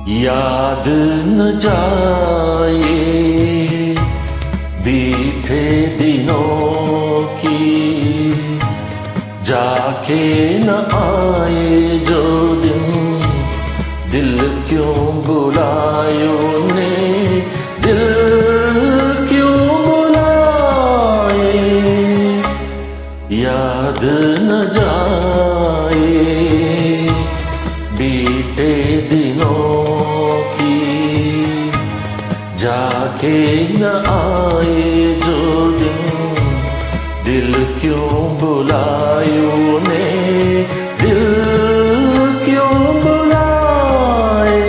याद न जाए बीते दिनों की, जाके न आए जो दिन, दिल क्यों बुलायो ने, दिल क्यों बुलाए। याद न जाए बीते दिनों की, जाके न आए जो दिन, दिल क्यों बुलायो ने, दिल क्यों बुलाए।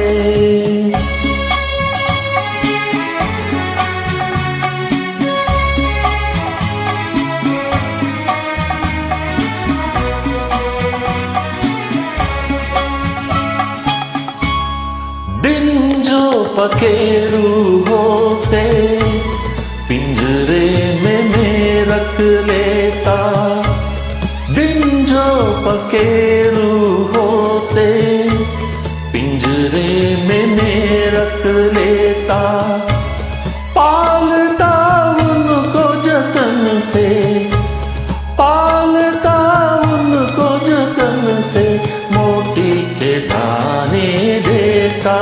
दिन जो पखेरू होते पिंजरे में मैं रख लेता, दिन जो पखेरू होते पिंजरे में मैं रख लेता, पालता उनको जतन से, पालता उनको जतन से, मोती के दाने देता,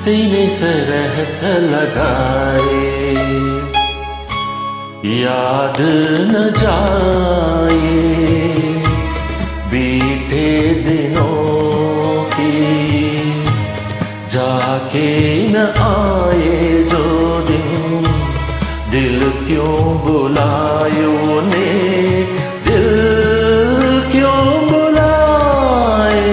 सीने से रहत लगाए। याद न जाए बीते दिनों की, जाके न आए जो दिन, दिल क्यों बुलायो ने, दिल क्यों बुलाए।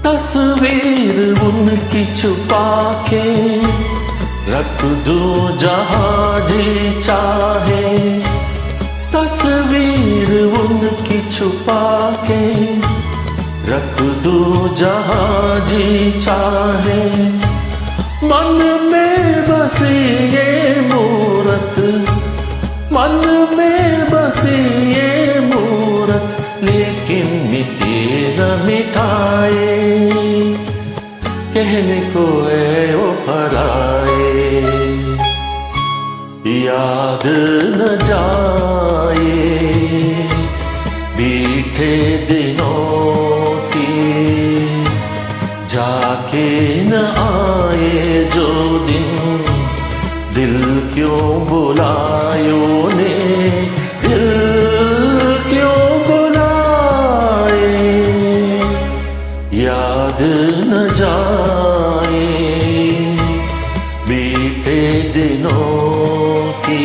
तस्वीर उनकी छुपा के रख दूं जहां जी चाहे, तस्वीर उनकी छुपा के रख दूं जहां जी चाहे, मन में बसी ये मूरत, मन में बसी ये मूरत, लेकिन मिटे न मिठाए, कहने को है वो पराए। याद न जाए बीते दिनों की, जाके न आए जो दिन, दिल क्यों बुलायो ने, दिल क्यों बुलाए। याद न जाए बीते दिनों की,